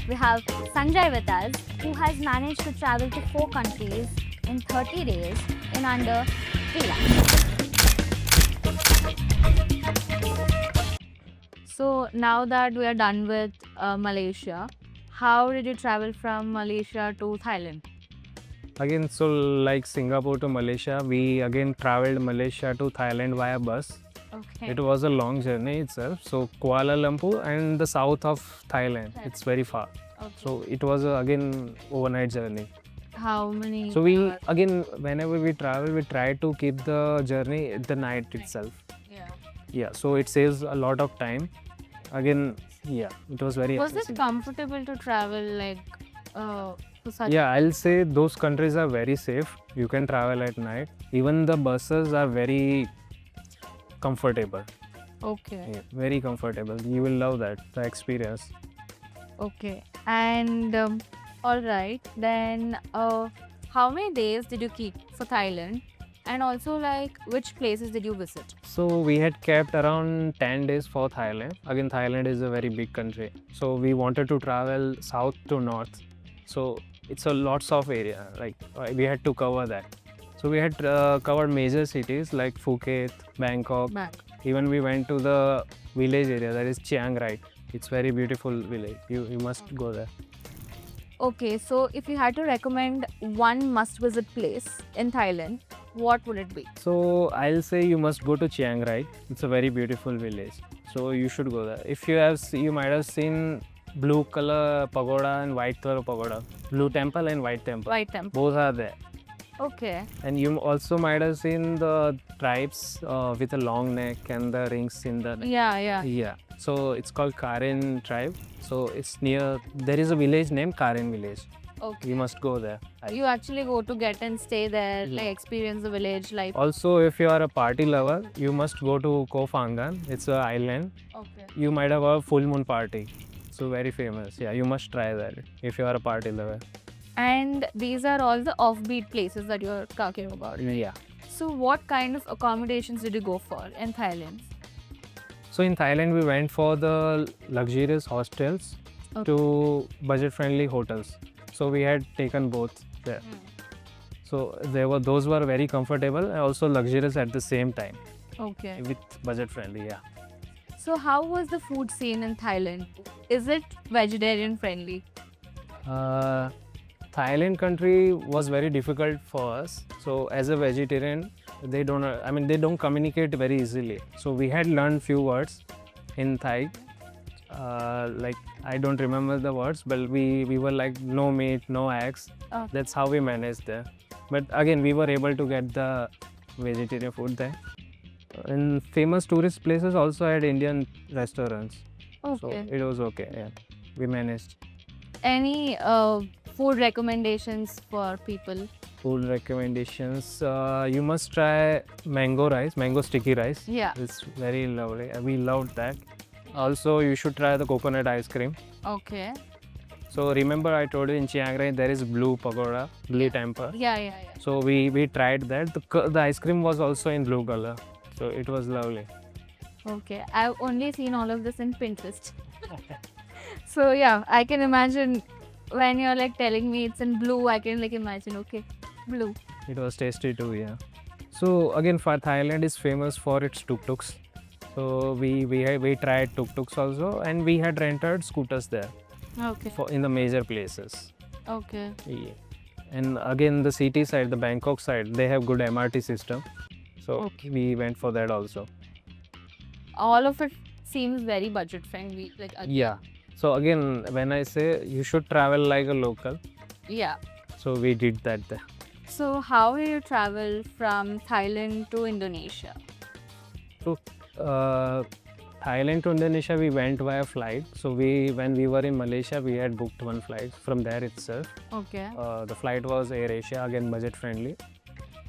we have Sanjay with us, who has managed to travel to 4 countries in 30 days in under 3 lakhs. So now that we are done with Malaysia, how did you travel from Malaysia to Thailand? Again, so like Singapore to Malaysia, we again traveled Malaysia to Thailand via bus. Okay. It was a long journey itself. So Kuala Lumpur and the south of Thailand, it's very far. Okay. So it was again overnight journey. How many? So we again, whenever we travel, we try to keep the journey at the night itself. Yeah. Yeah, so it saves a lot of time. Again, yeah, it was very Was it expensive. comfortable to travel like to such? Yeah, I'll say those countries are very safe. You can travel at night. Even the buses are very comfortable. Okay. Yeah, very comfortable. You will love that, the experience. Okay. And all right. Then how many days did you keep for Thailand? And also like which places did you visit? So we had kept around 10 days for Thailand. Again, Thailand is a very big country. So we wanted to travel south to north. So it's a lots of area. Like we had to cover that. So we had covered major cities like Phuket, Bangkok. Even we went to the village area, that is Chiang Rai. It's very beautiful village. You must go there. Okay, so if you had to recommend one must-visit place in Thailand, what would it be? So I'll say you must go to Chiang Rai. It's a very beautiful village. So you should go there. If you have, you might have seen blue color pagoda and white color pagoda. Blue temple and white temple. White Temple. Both are there. Okay. And you also might have seen the tribes with a long neck and the rings in the neck. Yeah. Yeah. So it's called Karen tribe. So it's near, there is a village named Karen village. Okay. You must go there. You actually go to get and stay there, Yeah. like experience the village life. Also, if you are a party lover, you must go to Koh Phangan. It's an island. Okay. You might have a full moon party. So very famous. Yeah, you must try that if you are a party lover. And these are all the offbeat places that you're talking about. Yeah. So what kind of accommodations did you go for in Thailand? So in Thailand, we went for the luxurious hostels to budget-friendly hotels. So we had taken both there. So those were very comfortable and also luxurious at the same time Okay. with budget-friendly. Yeah. So how was the food scene in Thailand? Is it vegetarian friendly? Thailand country was very difficult for us. So as a vegetarian, they don't communicate very easily. So we had learned few words in Thai. Like I don't remember the words, but we were like no meat, no eggs. Okay. That's how we managed there. But again, we were able to get the vegetarian food there. And famous tourist places also had Indian restaurants. So Okay. it was okay. Yeah, we managed. Any food recommendations for people? Food recommendations. You must try mango rice, mango sticky rice. Yeah. It's very lovely. We loved that. Also, you should try the coconut ice cream. Okay. So remember I told you in Chiang Rai there is blue pagoda, blue temple. Yeah. So we tried that. The ice cream was also in blue color. So it was lovely. Okay. I've only seen all of this in Pinterest. So yeah, I can imagine when you're like telling me it's in blue, I can like imagine, okay, blue. It was tasty too, yeah. So again, for Thailand is famous for its tuk-tuks. So we tried tuk-tuks also, and we had rented scooters there Okay. in the major places. Okay. Yeah. And again, the city side, the Bangkok side, they have good MRT system. So we went for that also. All of it seems very budget friendly. Like Yeah. So again, when I say you should travel like a local, yeah. so we did that there. So how did you travel from Thailand to Indonesia? So Thailand to Indonesia, we went via flight. So when we were in Malaysia, we had booked one flight from there itself. Okay. The flight was Air Asia, again budget friendly.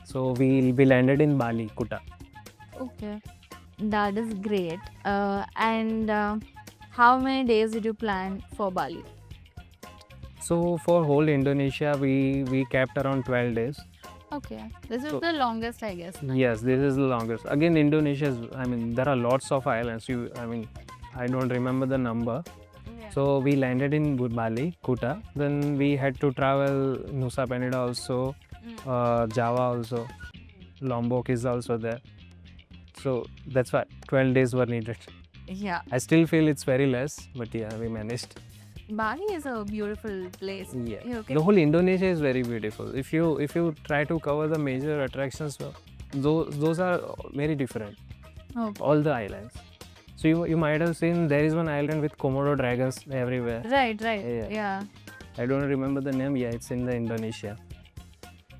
So we landed in Bali, Kuta. Okay. That is great. And how many days did you plan for Bali? So for whole Indonesia, we kept around 12 days. Okay. This is So- the longest, I guess. Yes, this is the longest. Again, Indonesia is, there are lots of islands. I don't remember the number. So we landed in Bali, Kuta. Then we had to travel Nusa Penida also, Java also, Lombok is also there. So that's why 12 days were needed. Yeah. I still feel it's very less, but yeah, we managed. Bali is a beautiful place. Yeah. Okay. The whole Indonesia is very beautiful. If you try to cover the major attractions, those are very different. Okay. All the islands. So you might have seen there is one island with Komodo dragons everywhere. Right. Yeah. I don't remember the name. Yeah, it's in the Indonesia.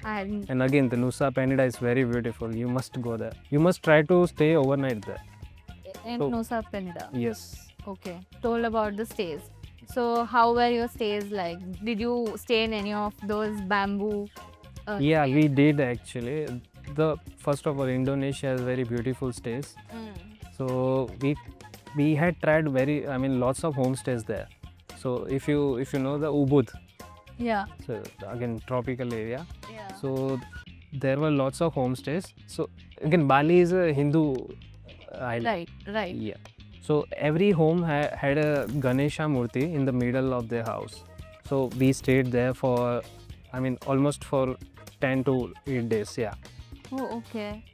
And And again, the Nusa Penida is very beautiful. You must go there. You must try to stay overnight there. in So- Nusa Penida. Yes. Okay. Told about the stays. So how were your stays like? Did you stay in any of those bamboo? Yeah, we did actually. The first of all, Indonesia has very beautiful stays. So we had tried lots of homestays there. So if you know the Ubud, Yeah. so again tropical area. Yeah. So there were lots of homestays. So again, Bali is a Hindu island. Right. Yeah. So every home had a Ganesha Murti in the middle of their house. So we stayed there for, almost for 10 to 8 days. Yeah. Oh, okay.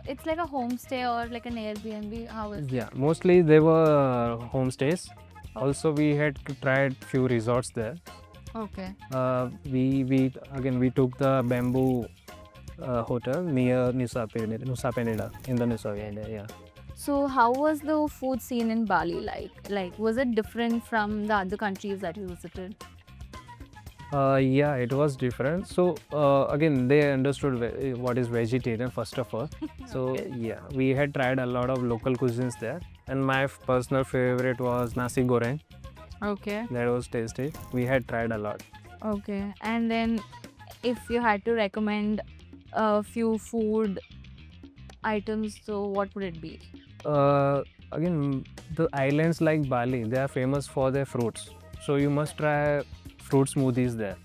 It's like a homestay or like an Airbnb. How is it? Yeah. Mostly they were homestays. Also, we had to try few resorts there. Okay. We took the bamboo hotel near Nusa Penida in the Nusa Penida. Yeah. So how was the food scene in Bali like? Like, was it different from the other countries that you visited? Yeah, it was different. So again, they understood what is vegetarian first of all. So Okay. yeah, we had tried a lot of local cuisines there, and my personal favorite was nasi goreng. Okay. That was tasty. We had tried a lot. Okay. And then, if you had to recommend a few food items, so what would it be? Again, the islands like Bali, they are famous for their fruits. So you must try fruit smoothies there,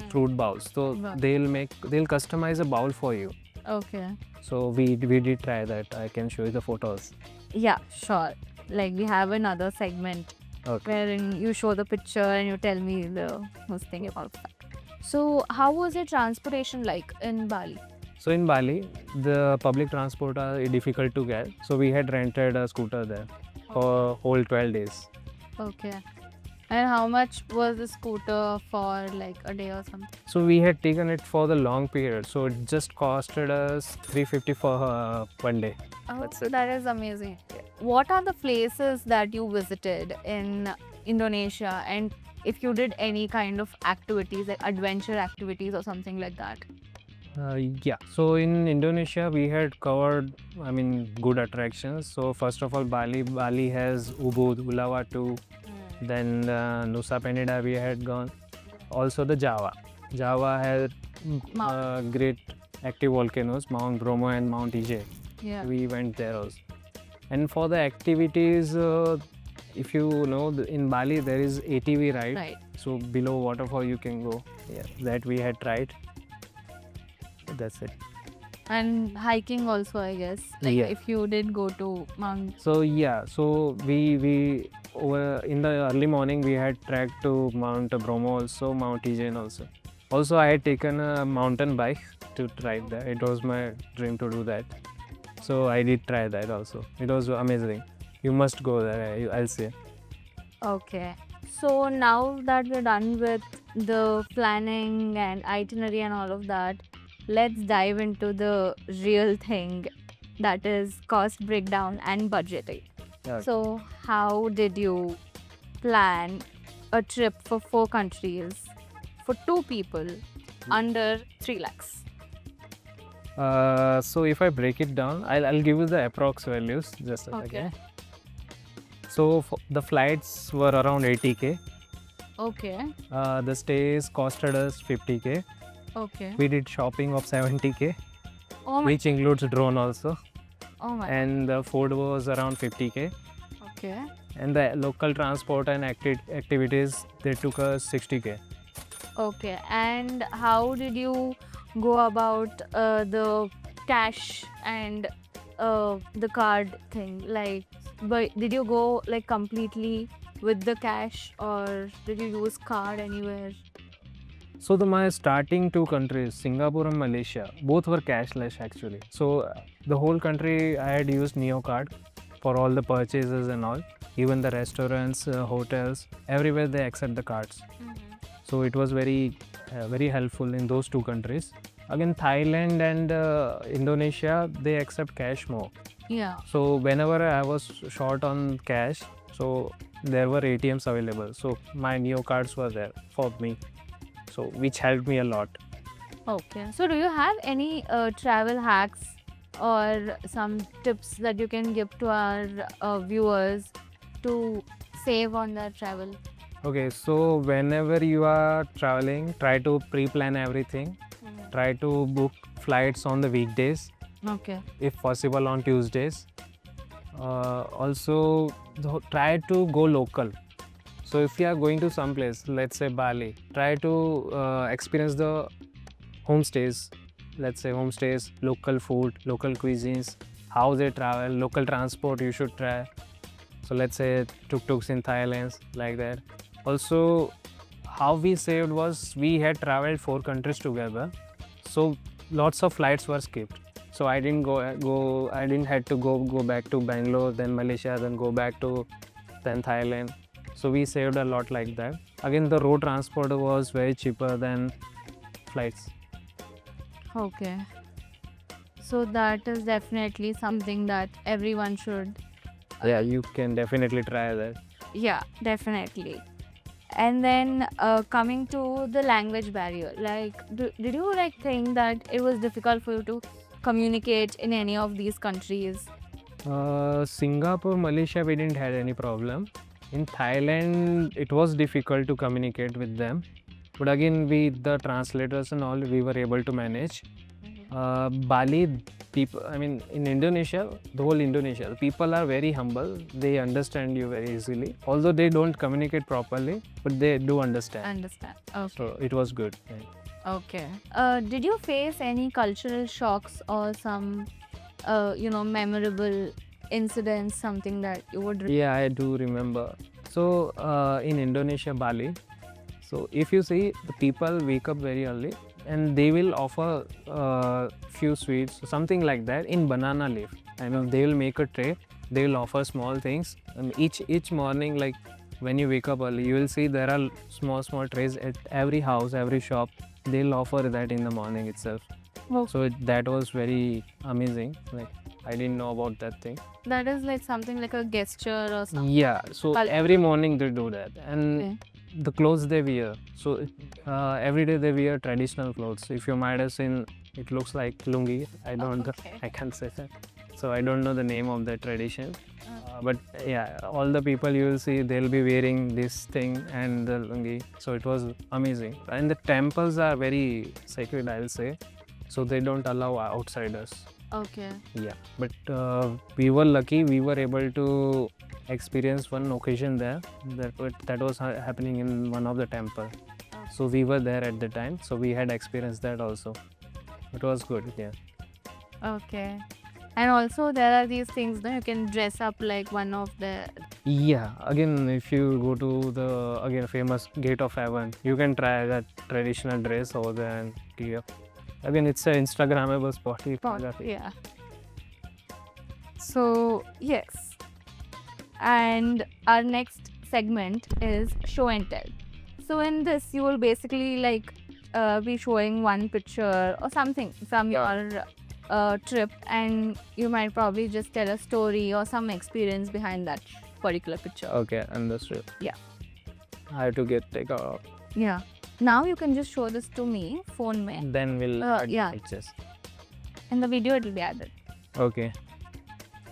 fruit bowls. So Wow. they'll customize a bowl for you. Okay. So we did try that. I can show you the photos. Yeah, sure. Like, we have another segment Okay. wherein you show the picture and you tell me the most thing about that. So, how was your transportation like in Bali? So in Bali, the public transport are difficult to get. So we had rented a scooter there for whole 12 days. Okay. And how much was the scooter for like a day or something? So we had taken it for the long period. So it just costed us 350 for 1 day. Oh, so that is amazing. What are the places that you visited in Indonesia, and if you did any kind of activities like adventure activities or something like that? Yeah. So in Indonesia, we had covered, good attractions. So first of all, Bali has Ubud, Uluwatu. Then Nusa Penida we had gone. Also the Java. Java had great active volcanoes, Mount Bromo and Mount Ije. Yeah. We went there also. And for the activities, if you know, in Bali there is ATV ride. Right. So below waterfall you can go. Yeah, that we had tried. That's it. And hiking also, I guess. Like, Yeah. if you did go to Mount. So yeah, so we over in the early morning we had trekked to Mount Bromo also, Mount Ijen also. Also, I had taken a mountain bike to drive there. It was my dream to do that. So I did try that also. It was amazing. You must go there, I'll say. Okay. So now that we're done with the planning and itinerary and all of that, let's dive into the real thing, that is cost breakdown and budgeting. Yeah. So, how did you plan a trip for 4 countries for 2 people under 3 lakhs? So if I break it down, I'll give you the approx values just a Okay. second. So the flights were around 80k. Okay. The stays costed us 50k. Okay. We did shopping of 70k, Oh my. which includes drone also. Oh my. And the food was around 50k. Okay. And the local transport and activities, they took us 60k. Okay. And how did you go about the cash and the card thing? Like, but did you go like completely with the cash, or did you use card anywhere? So my starting two countries, Singapore and Malaysia, both were cashless actually. So the whole country I had used Niyo card for all the purchases and all. Even the restaurants, hotels, everywhere they accept the cards. So it was very helpful in those two countries. Again, Thailand and Indonesia, they accept cash more. Yeah. So whenever I was short on cash, so there were ATMs available. So my Neo cards were there for me. So which helped me a lot. Okay. So do you have any travel hacks or some tips that you can give to our viewers to save on their travel? Okay, so whenever you are traveling, try to pre-plan everything. Try to book flights on the weekdays, Okay. if possible on Tuesdays. Also, try to go local. So if you are going to some place, let's say Bali, try to experience the homestays. Let's say homestays, local food, local cuisines, how they travel, local transport you should try. So let's say tuk-tuks in Thailand, like that. Also, how we saved was we had traveled 4 countries together. So lots of flights were skipped. So I didn't I didn't had to go back to Bangalore, then Malaysia, then go back to then Thailand. So we saved a lot like that. Again, the road transport was very cheaper than flights. Okay. So that is definitely something that everyone should. Yeah, you can definitely try that. Yeah, definitely. And then coming to the language barrier, like, did you like think that it was difficult for you to communicate in any of these countries? Singapore, Malaysia, we didn't have any problem. In Thailand, it was difficult to communicate with them. But again, with the translators and all, we were able to manage. Bali, people, I mean, in Indonesia, the whole Indonesia, the people are very humble. They understand you very easily. Although they don't communicate properly, but they do understand. Understand. Okay. So it was good. Okay. Did you face any cultural shocks or some, memorable incidents, something that you would? Yeah, I do remember. So in Indonesia, Bali, so if you see, the people wake up very early and they will offer few sweets, something like that, in banana leaf. I mean, they will make a tray. They will offer small things, and each morning, like when you wake up early, you will see there are small trays at every house, every shop. They'll offer that in the morning itself. Oh. So that was very amazing. Like, I didn't know about that thing. That is like something like a gesture or something. Yeah, so every morning they do that, and Okay. the clothes they wear. So every day they wear traditional clothes. If you might have seen, it looks like lungi. I don't, okay. I can't say that. So I don't know the name of the tradition. But yeah, all the people you will see, they'll be wearing this thing and the lungi. So it was amazing. And the temples are very sacred, I'll say. So they don't allow outsiders. Okay. Yeah, but we were lucky. We were able to experience one occasion there that was happening in one of the temple. So we were there at the time. So we had experienced that also. It was good. Yeah. Okay. And also there are these things that you can dress up like one of the. Yeah. Again, if you go to the famous Gate of Heaven, you can try that traditional dress over there and gear. Again, it's an Instagrammable spot. Yeah. So yes. And our next segment is show and tell. So in this, you will basically like be showing one picture or something from your trip, and you might probably just tell a story or some experience behind that particular picture. Okay, understood. Yeah. I have to take out. Yeah. Now you can just show this to me, phone me. Then we'll add yeah. pictures. In the video, it will be added. Okay.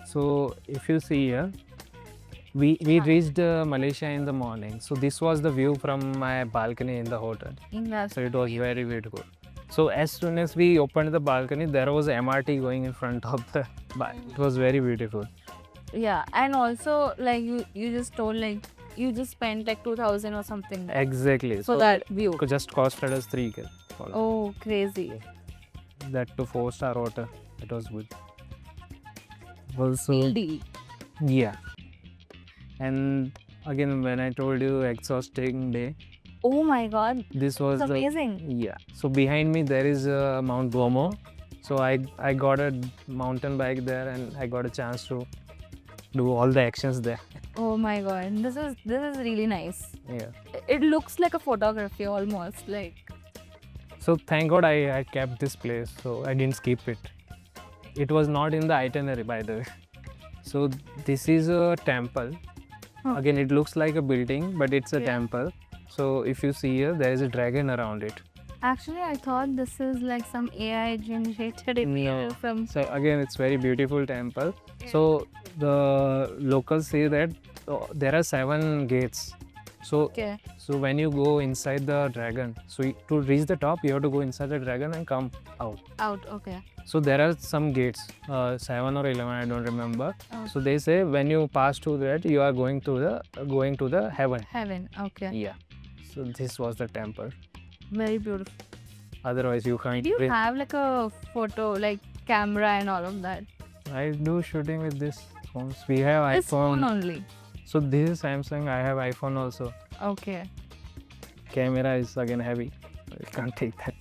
So if you see here, we reached Malaysia in the morning. So this was the view from my balcony in the hotel. So it was very beautiful. So as soon as we opened the balcony, there was MRT going in front of the it was very beautiful. Yeah, and also like you just told like you just spent like 2,000 or something. Exactly. For that view. Just costed us 3K. Oh, crazy. That to 4-star hotel. It was good. Also, Deal. yeah. And Again, when I told you exhausting day, Oh my god, this was it's the amazing. yeah. So behind me there is Mount Bromo. So I got a mountain bike there and I got a chance to do all the actions there. Oh my god, this is really nice. Yeah. It looks like a photography almost like. So thank God I kept this place. So I didn't skip it. It was not in the itinerary, by the way. So this is a temple. Huh. Again, it looks like a building, but it's a Yeah. temple. So if you see here, there is a dragon around it. Actually, I thought this is like some AI generated image from. So again, it's very beautiful temple. So the locals say that there are 7 gates. So Okay. so when you go inside the dragon, so to reach the top, you have to go inside the dragon and come out. Out. Okay. So there are some gates, 7 or 11, I don't remember. Oh. So they say when you pass through that, you are going to the heaven. Heaven. Okay. Yeah. So this was the temple. Very beautiful. Otherwise, you can't. Do you breathe. have like a photo, like camera and all of that? I do shooting with this phones. We have This phone iPhone. only. So this is Samsung. I have iPhone also. Okay. Camera is again heavy. I can't take that.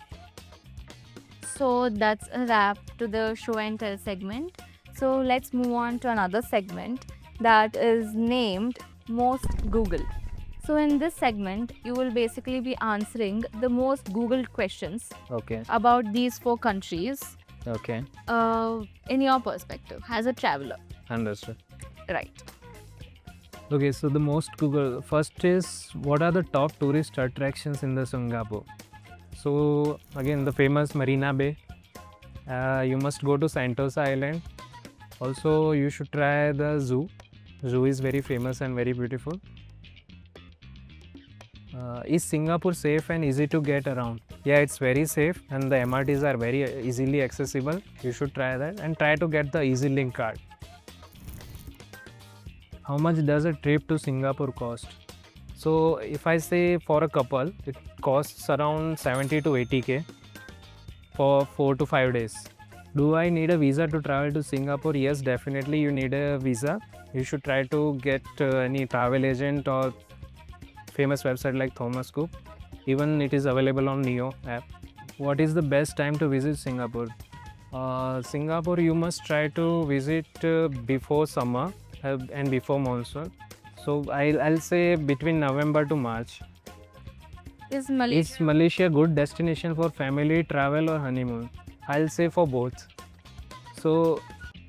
So that's a wrap to the show and tell segment. So let's move on to another segment that is named Most Googled. So in this segment, you will basically be answering the most Googled questions Okay. about these 4 countries Okay. in your perspective as a traveler. Understood. Right. Okay. So the most Google first is what are the top tourist attractions in the Singapore? So again, the famous Marina Bay. You must go to Sentosa Island. Also, you should try the zoo. Zoo is very famous and very beautiful. Is Singapore safe and easy to get around? Yeah, it's very safe and the MRTs are very easily accessible. You should try that and try to get the Easy Link card. How much does a trip to Singapore cost? So if I say for a couple, it costs around 70 to 80k for 4 to 5 days. Do I need a visa to travel to Singapore? Yes, definitely you need a visa. You should try to get any travel agent or famous website like Thomas Cook. Even it is available on Niyo app. What is the best time to visit Singapore? Singapore, you must try to visit before summer and before monsoon. So I'll say between November to March. Is Malaysia? Is Malaysia a good destination for family travel or honeymoon? I'll say for both. So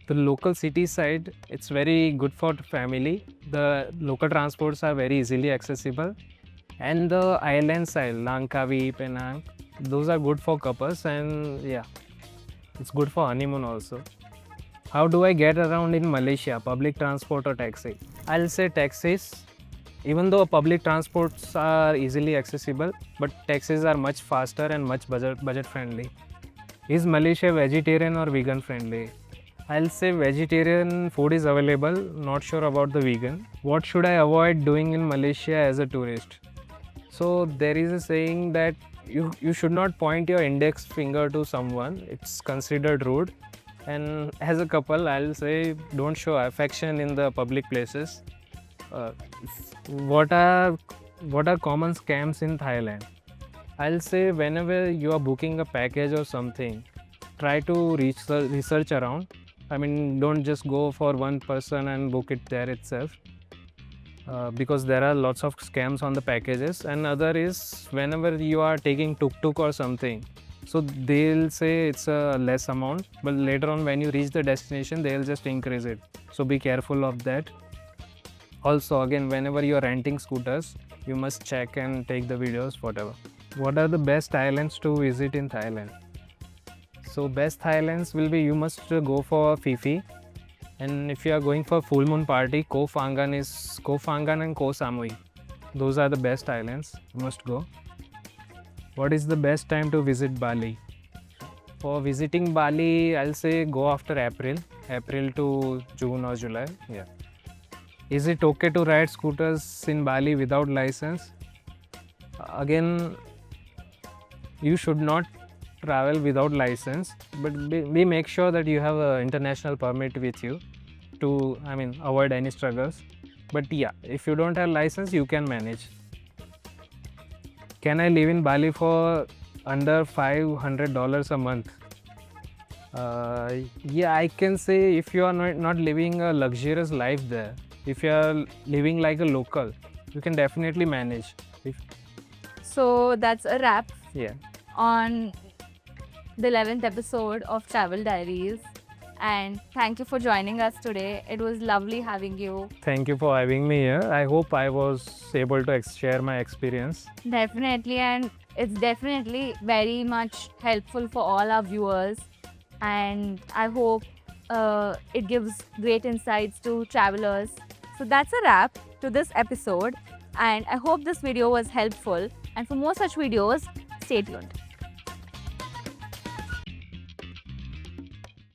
the local city side, it's very good for family. The local transports are very easily accessible. And the island side, Langkawi, Penang, those are good for couples and yeah, it's good for honeymoon also. How do I get around in Malaysia? Public transport or taxi? I'll say taxis. Even though public transports are easily accessible, but taxis are much faster and much budget friendly. Is Malaysia vegetarian or vegan friendly? I'll say vegetarian food is available, not sure about the vegan. What should I avoid doing in Malaysia as a tourist? So there is a saying that you should not point your index finger to someone. It's considered rude. And as a couple, I'll say don't show affection in the public places. What are common scams in Thailand? I'll say whenever you are booking a package or something, try to research around. I mean, don't just go for one person and book it there itself. Because there are lots of scams on the packages. And other is whenever you are taking tuk-tuk or something, so they'll say it's a less amount, but later on when you reach the destination, they'll just increase it. So be careful of that. Also, again, whenever you are renting scooters, you must check and take the videos, whatever. What are the best islands to visit in Thailand? So best islands will be you must go for Phi Phi. And if you are going for full moon party, Koh Phangan and Koh Samui. Those are the best islands. You must go. What is the best time to visit Bali? For visiting Bali, I'll say go after April to June or July. Yeah. Is it okay to ride scooters in Bali without license? Again, you should not travel without license, but we make sure that you have an international permit with you to, avoid any struggles. But yeah, if you don't have license, you can manage. Can I live in Bali for under $500 a month? Yeah, I can say if you are not living a luxurious life there, if you are living like a local, you can definitely manage. So that's a wrap Yeah. on the 11th episode of Travel Diaries. And thank you for joining us today. It was lovely having you. Thank you for having me here. I hope I was able to share my experience. Definitely, and it's definitely very much helpful for all our viewers. And I hope it gives great insights to travelers. So that's a wrap to this episode. And I hope this video was helpful. And for more such videos, stay tuned.